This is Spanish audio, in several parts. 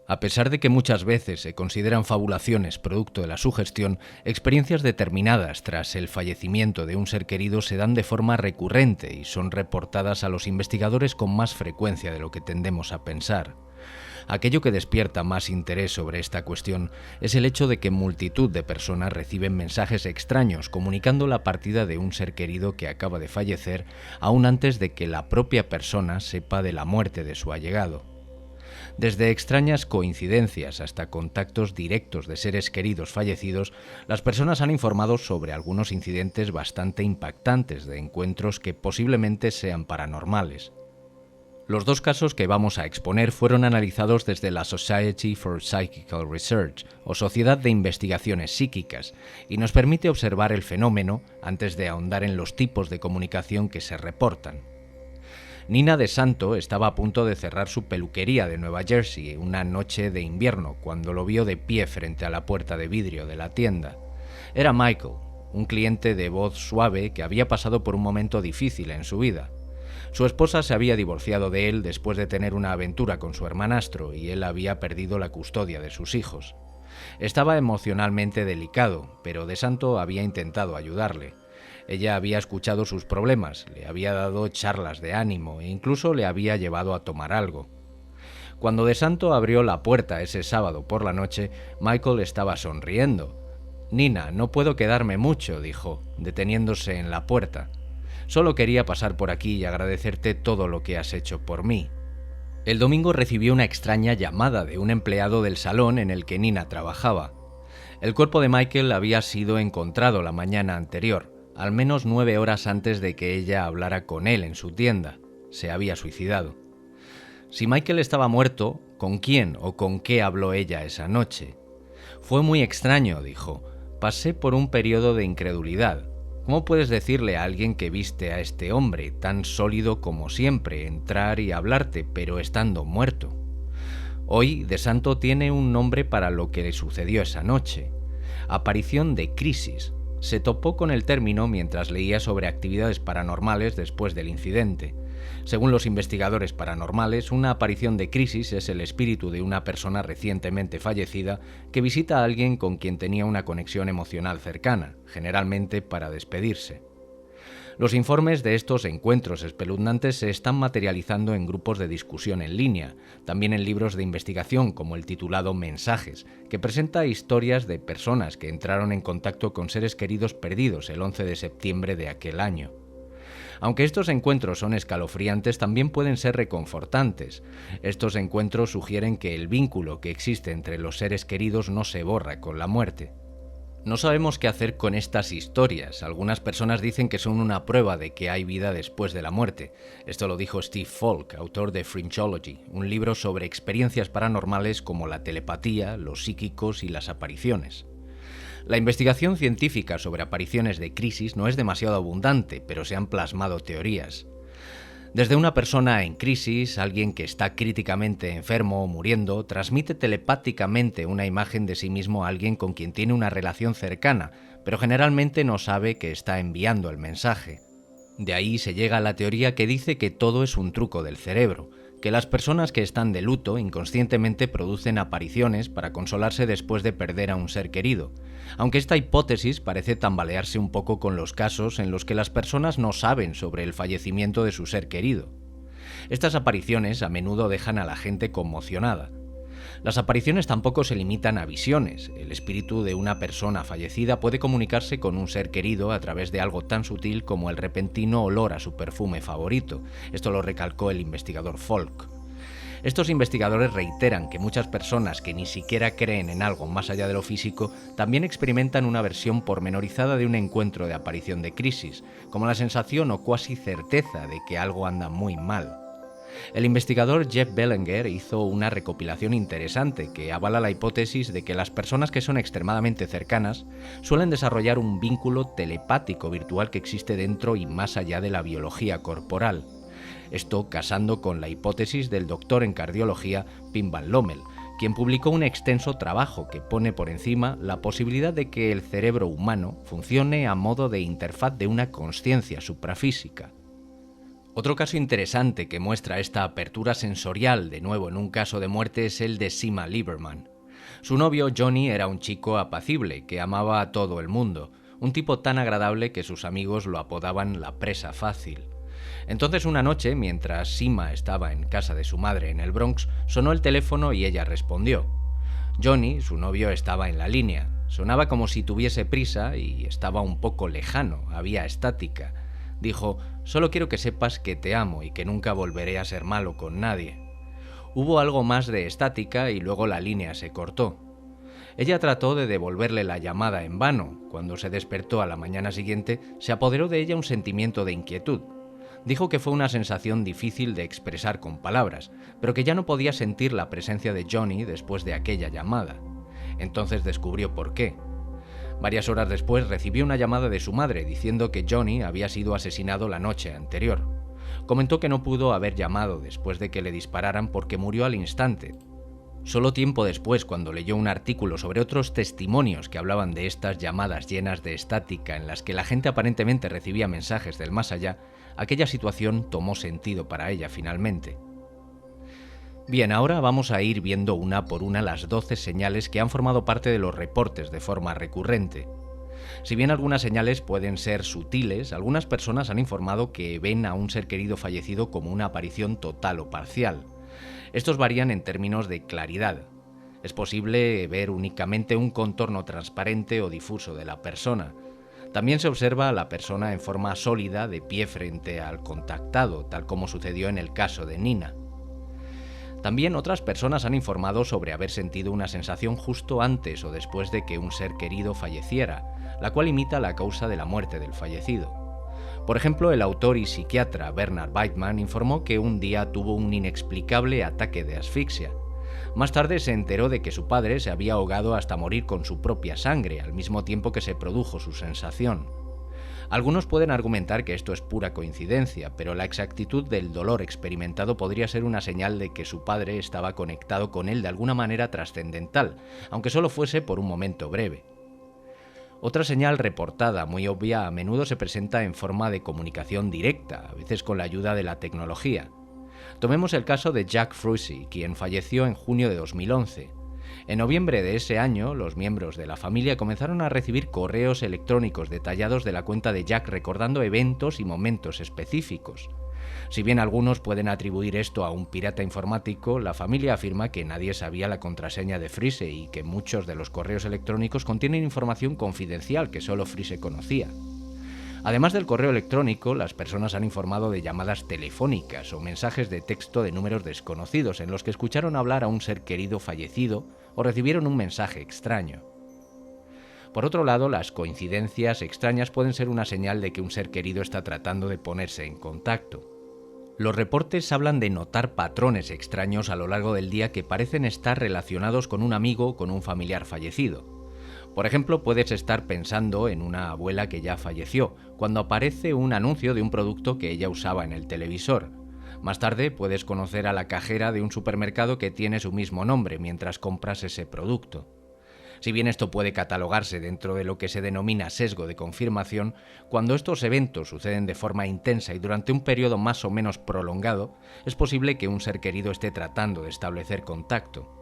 A pesar de que muchas veces se consideran fabulaciones producto de la sugestión, experiencias determinadas tras el fallecimiento de un ser querido se dan de forma recurrente y son reportadas a los investigadores con más frecuencia de lo que tendemos a pensar. Aquello que despierta más interés sobre esta cuestión es el hecho de que multitud de personas reciben mensajes extraños comunicando la partida de un ser querido que acaba de fallecer aún antes de que la propia persona sepa de la muerte de su allegado. Desde extrañas coincidencias hasta contactos directos de seres queridos fallecidos, las personas han informado sobre algunos incidentes bastante impactantes de encuentros que posiblemente sean paranormales. Los dos casos que vamos a exponer fueron analizados desde la Society for Psychical Research, o Sociedad de Investigaciones Psíquicas, y nos permite observar el fenómeno antes de ahondar en los tipos de comunicación que se reportan. Nina DeSanto estaba a punto de cerrar su peluquería de Nueva Jersey una noche de invierno cuando lo vio de pie frente a la puerta de vidrio de la tienda. Era Michael, un cliente de voz suave que había pasado por un momento difícil en su vida. Su esposa se había divorciado de él después de tener una aventura con su hermanastro y él había perdido la custodia de sus hijos. Estaba emocionalmente delicado, pero DeSanto había intentado ayudarle. Ella había escuchado sus problemas, le había dado charlas de ánimo e incluso le había llevado a tomar algo. Cuando DeSanto abrió la puerta ese sábado por la noche, Michael estaba sonriendo. «Nina, no puedo quedarme mucho», dijo, deteniéndose en la puerta. «Solo quería pasar por aquí y agradecerte todo lo que has hecho por mí». El domingo recibió una extraña llamada de un empleado del salón en el que Nina trabajaba. El cuerpo de Michael había sido encontrado la mañana anterior, al menos 9 horas antes de que ella hablara con él en su tienda. Se había suicidado. Si Michael estaba muerto, ¿con quién o con qué habló ella esa noche? Fue muy extraño, dijo. Pasé por un periodo de incredulidad. ¿Cómo puedes decirle a alguien que viste a este hombre, tan sólido como siempre, entrar y hablarte, pero estando muerto? Hoy, DeSanto tiene un nombre para lo que le sucedió esa noche. Aparición de crisis. Se topó con el término mientras leía sobre actividades paranormales después del incidente. Según los investigadores paranormales, una aparición de crisis es el espíritu de una persona recientemente fallecida que visita a alguien con quien tenía una conexión emocional cercana, generalmente para despedirse. Los informes de estos encuentros espeluznantes se están materializando en grupos de discusión en línea, también en libros de investigación como el titulado Mensajes, que presenta historias de personas que entraron en contacto con seres queridos perdidos el 11 de septiembre de aquel año. Aunque estos encuentros son escalofriantes, también pueden ser reconfortantes. Estos encuentros sugieren que el vínculo que existe entre los seres queridos no se borra con la muerte. No sabemos qué hacer con estas historias. Algunas personas dicen que son una prueba de que hay vida después de la muerte. Esto lo dijo Steve Falk, autor de Fringeology, un libro sobre experiencias paranormales como la telepatía, los psíquicos y las apariciones. La investigación científica sobre apariciones de crisis no es demasiado abundante, pero se han plasmado teorías. Desde una persona en crisis, alguien que está críticamente enfermo o muriendo, transmite telepáticamente una imagen de sí mismo a alguien con quien tiene una relación cercana, pero generalmente no sabe que está enviando el mensaje. De ahí se llega a la teoría que dice que todo es un truco del cerebro, que las personas que están de luto inconscientemente producen apariciones para consolarse después de perder a un ser querido, aunque esta hipótesis parece tambalearse un poco con los casos en los que las personas no saben sobre el fallecimiento de su ser querido. Estas apariciones a menudo dejan a la gente conmocionada. Las apariciones tampoco se limitan a visiones. El espíritu de una persona fallecida puede comunicarse con un ser querido a través de algo tan sutil como el repentino olor a su perfume favorito. Esto lo recalcó el investigador Falk. Estos investigadores reiteran que muchas personas que ni siquiera creen en algo más allá de lo físico también experimentan una versión pormenorizada de un encuentro de aparición de crisis, como la sensación o cuasi certeza de que algo anda muy mal. El investigador Jeff Belanger hizo una recopilación interesante que avala la hipótesis de que las personas que son extremadamente cercanas suelen desarrollar un vínculo telepático virtual que existe dentro y más allá de la biología corporal. Esto casando con la hipótesis del doctor en cardiología Pim Van Lommel, quien publicó un extenso trabajo que pone por encima la posibilidad de que el cerebro humano funcione a modo de interfaz de una consciencia suprafísica. Otro caso interesante que muestra esta apertura sensorial, de nuevo en un caso de muerte, es el de Sima Lieberman. Su novio, Johnny, era un chico apacible que amaba a todo el mundo, un tipo tan agradable que sus amigos lo apodaban la presa fácil. Entonces una noche, mientras Sima estaba en casa de su madre en el Bronx, sonó el teléfono y ella respondió. Johnny, su novio, estaba en la línea. Sonaba como si tuviese prisa y estaba un poco lejano, había estática. Dijo: «Solo quiero que sepas que te amo y que nunca volveré a ser malo con nadie». Hubo algo más de estática y luego la línea se cortó. Ella trató de devolverle la llamada en vano. Cuando se despertó a la mañana siguiente, se apoderó de ella un sentimiento de inquietud. Dijo que fue una sensación difícil de expresar con palabras, pero que ya no podía sentir la presencia de Johnny después de aquella llamada. Entonces descubrió por qué. Varias horas después recibió una llamada de su madre diciendo que Johnny había sido asesinado la noche anterior. Comentó que no pudo haber llamado después de que le dispararan porque murió al instante. Solo tiempo después, cuando leyó un artículo sobre otros testimonios que hablaban de estas llamadas llenas de estática en las que la gente aparentemente recibía mensajes del más allá, aquella situación tomó sentido para ella finalmente. Bien, ahora vamos a ir viendo una por una las 12 señales que han formado parte de los reportes de forma recurrente. Si bien algunas señales pueden ser sutiles, algunas personas han informado que ven a un ser querido fallecido como una aparición total o parcial. Estos varían en términos de claridad. Es posible ver únicamente un contorno transparente o difuso de la persona. También se observa a la persona en forma sólida de pie frente al contactado, tal como sucedió en el caso de Nina. También otras personas han informado sobre haber sentido una sensación justo antes o después de que un ser querido falleciera, la cual imita la causa de la muerte del fallecido. Por ejemplo, el autor y psiquiatra Bernard Beitman informó que un día tuvo un inexplicable ataque de asfixia. Más tarde se enteró de que su padre se había ahogado hasta morir con su propia sangre, al mismo tiempo que se produjo su sensación. Algunos pueden argumentar que esto es pura coincidencia, pero la exactitud del dolor experimentado podría ser una señal de que su padre estaba conectado con él de alguna manera trascendental, aunque solo fuese por un momento breve. Otra señal reportada, muy obvia, a menudo se presenta en forma de comunicación directa, a veces con la ayuda de la tecnología. Tomemos el caso de Jack Frucy, quien falleció en junio de 2011. En noviembre de ese año, los miembros de la familia comenzaron a recibir correos electrónicos detallados de la cuenta de Jack recordando eventos y momentos específicos. Si bien algunos pueden atribuir esto a un pirata informático, la familia afirma que nadie sabía la contraseña de Freeze y que muchos de los correos electrónicos contienen información confidencial que solo Freeze conocía. Además del correo electrónico, las personas han informado de llamadas telefónicas o mensajes de texto de números desconocidos en los que escucharon hablar a un ser querido fallecido o recibieron un mensaje extraño. Por otro lado, las coincidencias extrañas pueden ser una señal de que un ser querido está tratando de ponerse en contacto. Los reportes hablan de notar patrones extraños a lo largo del día que parecen estar relacionados con un amigo o con un familiar fallecido. Por ejemplo, puedes estar pensando en una abuela que ya falleció, cuando aparece un anuncio de un producto que ella usaba en el televisor. Más tarde puedes conocer a la cajera de un supermercado que tiene su mismo nombre mientras compras ese producto. Si bien esto puede catalogarse dentro de lo que se denomina sesgo de confirmación, cuando estos eventos suceden de forma intensa y durante un periodo más o menos prolongado, es posible que un ser querido esté tratando de establecer contacto.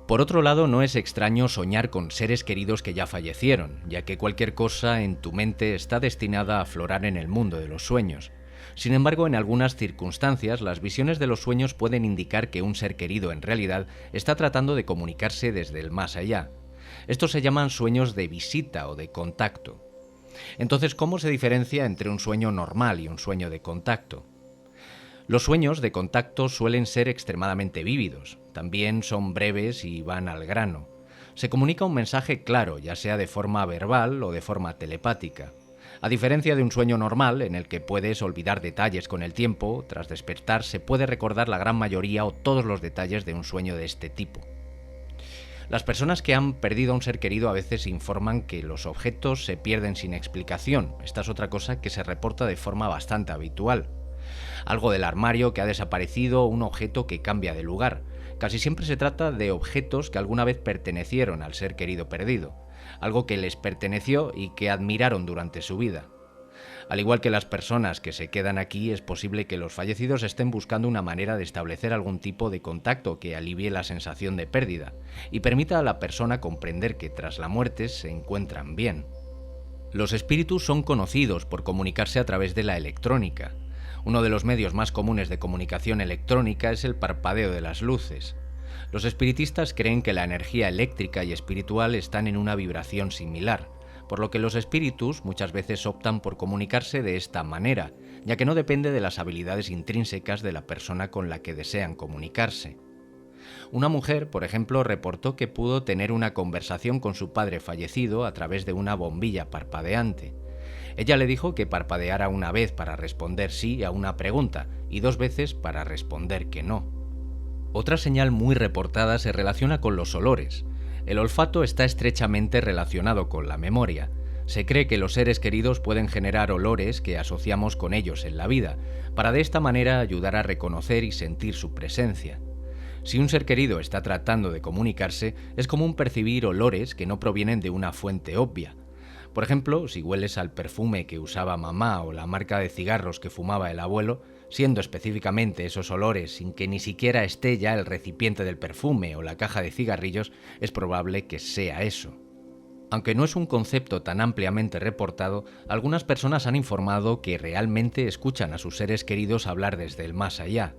Por otro lado, no es extraño soñar con seres queridos que ya fallecieron, ya que cualquier cosa en tu mente está destinada a aflorar en el mundo de los sueños. Sin embargo, en algunas circunstancias, las visiones de los sueños pueden indicar que un ser querido en realidad está tratando de comunicarse desde el más allá. Estos se llaman sueños de visita o de contacto. Entonces, ¿cómo se diferencia entre un sueño normal y un sueño de contacto? Los sueños de contacto suelen ser extremadamente vívidos, también son breves y van al grano. Se comunica un mensaje claro, ya sea de forma verbal o de forma telepática. A diferencia de un sueño normal, en el que puedes olvidar detalles con el tiempo, tras despertar se puede recordar la gran mayoría o todos los detalles de un sueño de este tipo. Las personas que han perdido a un ser querido a veces informan que los objetos se pierden sin explicación. Esta es otra cosa que se reporta de forma bastante habitual. Algo del armario que ha desaparecido, un objeto que cambia de lugar. Casi siempre se trata de objetos que alguna vez pertenecieron al ser querido perdido, algo que les perteneció y que admiraron durante su vida. Al igual que las personas que se quedan aquí, es posible que los fallecidos estén buscando una manera de establecer algún tipo de contacto que alivie la sensación de pérdida y permita a la persona comprender que tras la muerte se encuentran bien. Los espíritus son conocidos por comunicarse a través de la electrónica. Uno de los medios más comunes de comunicación electrónica es el parpadeo de las luces. Los espiritistas creen que la energía eléctrica y espiritual están en una vibración similar, por lo que los espíritus muchas veces optan por comunicarse de esta manera, ya que no depende de las habilidades intrínsecas de la persona con la que desean comunicarse. Una mujer, por ejemplo, reportó que pudo tener una conversación con su padre fallecido a través de una bombilla parpadeante. Ella le dijo que parpadeara una vez para responder sí a una pregunta y 2 veces para responder que no. Otra señal muy reportada se relaciona con los olores. El olfato está estrechamente relacionado con la memoria. Se cree que los seres queridos pueden generar olores que asociamos con ellos en la vida, para de esta manera ayudar a reconocer y sentir su presencia. Si un ser querido está tratando de comunicarse, es común percibir olores que no provienen de una fuente obvia. Por ejemplo, si hueles al perfume que usaba mamá o la marca de cigarros que fumaba el abuelo, siendo específicamente esos olores sin que ni siquiera esté ya el recipiente del perfume o la caja de cigarrillos, es probable que sea eso. Aunque no es un concepto tan ampliamente reportado, algunas personas han informado que realmente escuchan a sus seres queridos hablar desde el más allá.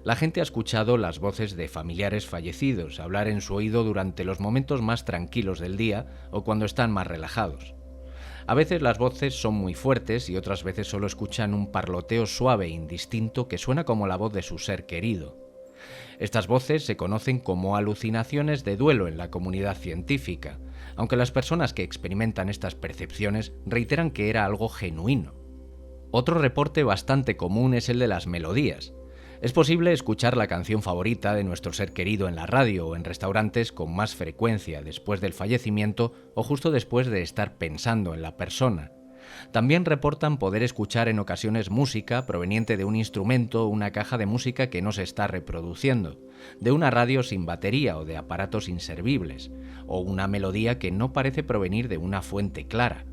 La gente ha escuchado las voces de familiares fallecidos hablar en su oído durante los momentos más tranquilos del día o cuando están más relajados. A veces las voces son muy fuertes y otras veces solo escuchan un parloteo suave e indistinto que suena como la voz de su ser querido. Estas voces se conocen como alucinaciones de duelo en la comunidad científica, aunque las personas que experimentan estas percepciones reiteran que era algo genuino. Otro reporte bastante común es el de las melodías. Es posible escuchar la canción favorita de nuestro ser querido en la radio o en restaurantes con más frecuencia después del fallecimiento o justo después de estar pensando en la persona. También reportan poder escuchar en ocasiones música proveniente de un instrumento o una caja de música que no se está reproduciendo, de una radio sin batería o de aparatos inservibles, o una melodía que no parece provenir de una fuente clara.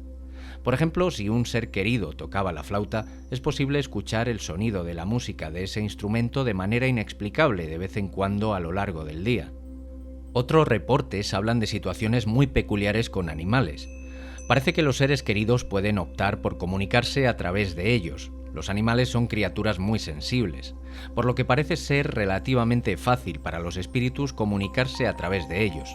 Por ejemplo, si un ser querido tocaba la flauta, es posible escuchar el sonido de la música de ese instrumento de manera inexplicable de vez en cuando a lo largo del día. Otros reportes hablan de situaciones muy peculiares con animales. Parece que los seres queridos pueden optar por comunicarse a través de ellos. Los animales son criaturas muy sensibles, por lo que parece ser relativamente fácil para los espíritus comunicarse a través de ellos.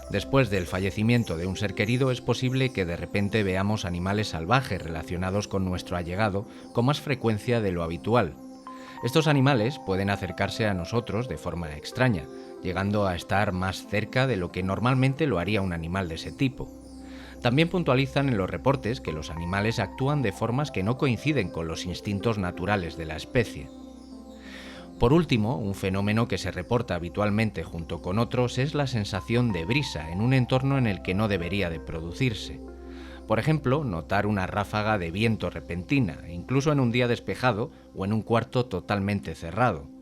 Después del fallecimiento de un ser querido es posible que de repente veamos animales salvajes relacionados con nuestro allegado con más frecuencia de lo habitual. Estos animales pueden acercarse a nosotros de forma extraña, llegando a estar más cerca de lo que normalmente lo haría un animal de ese tipo. También puntualizan en los reportes que los animales actúan de formas que no coinciden con los instintos naturales de la especie. Por último, un fenómeno que se reporta habitualmente junto con otros es la sensación de brisa en un entorno en el que no debería de producirse. Por ejemplo, notar una ráfaga de viento repentina, incluso en un día despejado o en un cuarto totalmente cerrado.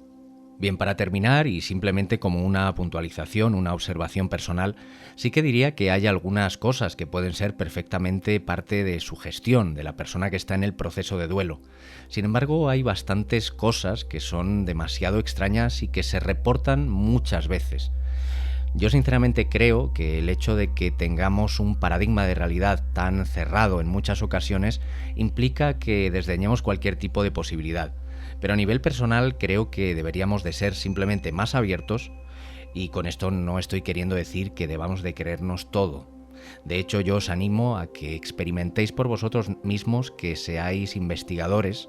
Bien, para terminar, y simplemente como una puntualización, una observación personal, sí que diría que hay algunas cosas que pueden ser perfectamente parte de su gestión, de la persona que está en el proceso de duelo. Sin embargo, hay bastantes cosas que son demasiado extrañas y que se reportan muchas veces. Yo sinceramente creo que el hecho de que tengamos un paradigma de realidad tan cerrado en muchas ocasiones implica que desdeñemos cualquier tipo de posibilidad. Pero a nivel personal creo que deberíamos de ser simplemente más abiertos y con esto no estoy queriendo decir que debamos de creernos todo. De hecho, yo os animo a que experimentéis por vosotros mismos, que seáis investigadores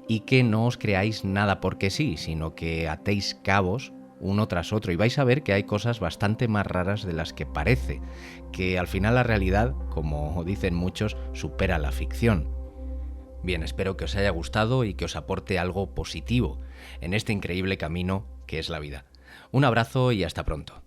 y que no os creáis nada porque sí, sino que atéis cabos uno tras otro y vais a ver que hay cosas bastante más raras de las que parece, que al final la realidad, como dicen muchos, supera la ficción. Bien, espero que os haya gustado y que os aporte algo positivo en este increíble camino que es la vida. Un abrazo y hasta pronto.